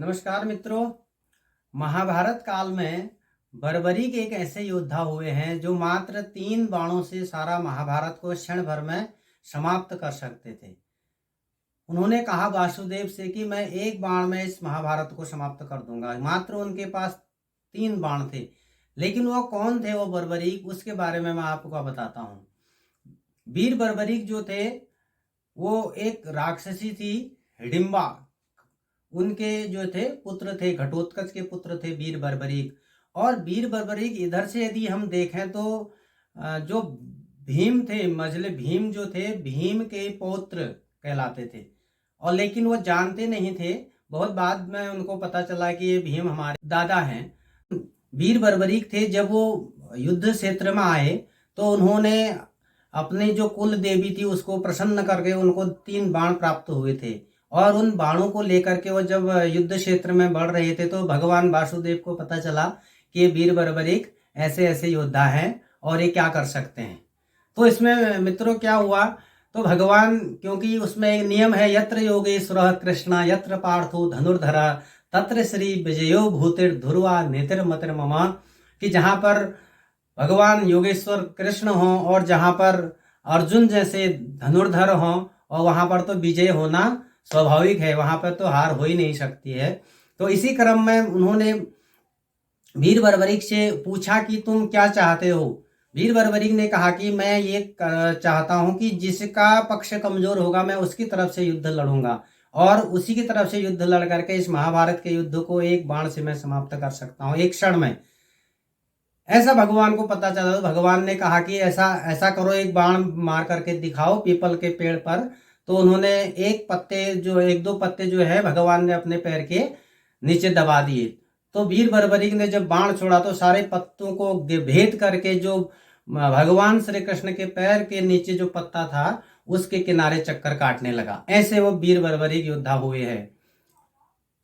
नमस्कार मित्रों। महाभारत काल में बर्बरीक एक ऐसे योद्धा हुए हैं जो मात्र 3 बाणों से सारा महाभारत को क्षण भर में समाप्त कर सकते थे। उन्होंने कहा वासुदेव से कि मैं एक बाण में इस महाभारत को समाप्त कर दूंगा। मात्र उनके पास 3 बाण थे, लेकिन वो कौन थे वो बर्बरीक, उसके बारे में मैं आपको बताता हूँ। वीर बर्बरीक जो थे वो एक राक्षसी थी, हिडिंबा। उनके जो थे पुत्र थे, घटोत्कच के पुत्र थे वीर बर्बरीक। और वीर बर्बरीक इधर से यदि हम देखें तो जो भीम थे, मजले भीम जो थे, भीम के पौत्र कहलाते थे। और लेकिन वो जानते नहीं थे, बहुत बाद में उनको पता चला कि ये भीम हमारे दादा हैं। वीर बर्बरीक थे, जब वो युद्ध क्षेत्र में आए तो उन्होंने अपनी जो कुल देवी थी उसको प्रसन्न करके उनको 3 बाण प्राप्त हुए थे। और उन बाणों को लेकर के वो जब युद्ध क्षेत्र में बढ़ रहे थे तो भगवान वासुदेव को पता चला कि ये वीर बर्बरीक ऐसे ऐसे योद्धा हैं और ये क्या कर सकते हैं। तो इसमें मित्रों क्या हुआ, तो भगवान, क्योंकि उसमें एक नियम है, यत्र योगेश्वरः कृष्ण यत्र पार्थो धनुर्धरा तत्र श्री विजयो भूतिर ध्रुवा नेतिर ममा, कि जहाँ पर भगवान योगेश्वर कृष्ण हों और जहाँ पर अर्जुन जैसे धनुर्धर हों, और वहाँ पर तो विजय होना स्वाभाविक है, वहां पर तो हार हो ही नहीं सकती है। तो इसी क्रम में उन्होंने वीर बर्बरीक से पूछा कि तुम क्या चाहते हो। वीर बर्बरीक ने कहा कि मैं ये चाहता हूं कि जिसका पक्ष कमजोर होगा मैं उसकी तरफ से युद्ध लड़ूंगा, और उसी की तरफ से युद्ध लड़ करके इस महाभारत के युद्ध को एक बाण से मैं समाप्त कर सकता हूं, एक क्षण में। ऐसा भगवान को पता चला तो भगवान ने कहा कि ऐसा ऐसा करो, एक बाण मार करके दिखाओ पीपल के पेड़ पर। तो उन्होंने एक दो पत्ते जो है भगवान ने अपने पैर के नीचे दबा दिए। तो वीर बर्बरीक ने जब बाण छोड़ा तो सारे पत्तों को भेद करके जो भगवान श्री कृष्ण के पैर के नीचे जो पत्ता था उसके किनारे चक्कर काटने लगा। ऐसे वो वीर बर्बरीक योद्धा हुए हैं।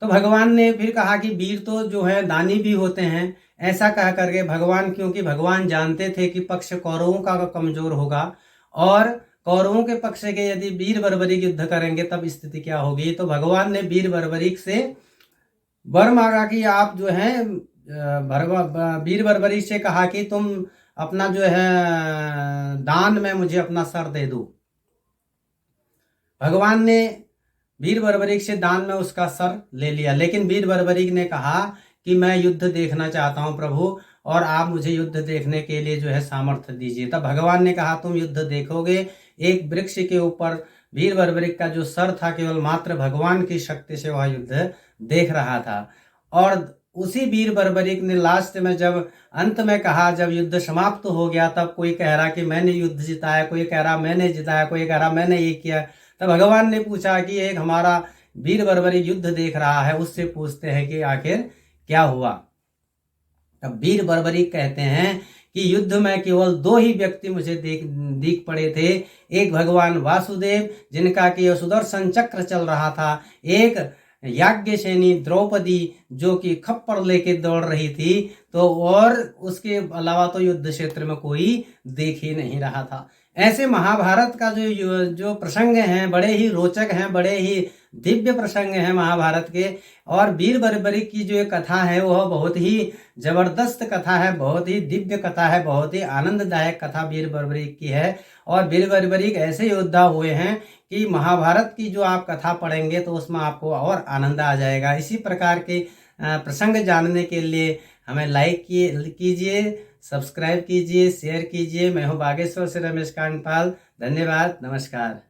तो भगवान ने फिर कहा कि वीर तो जो है दानी भी होते हैं। ऐसा कह करके भगवान, क्योंकि भगवान जानते थे कि पक्ष कौरवों का कमजोर होगा और कौरवों के पक्ष के यदि वीर बर्बरीक युद्ध करेंगे तब स्थिति क्या होगी, तो भगवान ने वीर बर्बरीक से वर मांगा कि आप जो है वीर बर्बरीक से कहा कि तुम अपना जो है दान में मुझे अपना सर दे दो। भगवान ने वीर बर्बरीक से दान में उसका सर ले लिया, लेकिन वीर बर्बरीक ने कहा कि मैं युद्ध देखना चाहता हूं प्रभु, और आप मुझे युद्ध देखने के लिए जो है सामर्थ्य दीजिए। तब भगवान ने कहा तुम युद्ध देखोगे। एक वृक्ष के ऊपर वीर बर्बरीक का जो सर था, केवल मात्र भगवान की शक्ति से वह युद्ध देख रहा था। और उसी वीर बर्बरीक ने लास्ट में जब अंत में कहा, जब युद्ध समाप्त हो गया, तब कोई कह रहा कि मैंने युद्ध जिताया, कोई कह रहा मैंने जिताया, कोई कह रहा मैंने ये किया। तब भगवान ने पूछा कि एक हमारा वीर बर्बरीक युद्ध देख रहा है, उससे पूछते हैं कि आखिर क्या हुआ। तब वीर बर्बरीक कहते हैं कि युद्ध में केवल 2 ही व्यक्ति मुझे दिख पड़े थे। एक भगवान वासुदेव, जिनका कि सुदर्शन चक्र चल रहा था, एक याज्ञसेनी द्रौपदी जो कि खप्पर लेके दौड़ रही थी, तो और उसके अलावा तो युद्ध क्षेत्र में कोई देख ही नहीं रहा था। ऐसे महाभारत का जो प्रसंग हैं बड़े ही रोचक हैं, बड़े ही दिव्य प्रसंग हैं महाभारत के। और वीर बर्बरीक की जो कथा है वह बहुत ही जबरदस्त कथा है, बहुत ही दिव्य कथा है, बहुत ही आनंददायक कथा वीर बर्बरीक की है। और वीर बर्बरीक ऐसे योद्धा हुए हैं कि महाभारत की जो आप कथा पढ़ेंगे तो उसमें आपको और आनंद आ जाएगा। इसी प्रकार के प्रसंग जानने के लिए हमें लाइक कीजिए, सब्सक्राइब कीजिए, शेयर कीजिए। मैं हूँ बागेश्वर से रमेश कांडपाल। धन्यवाद, नमस्कार।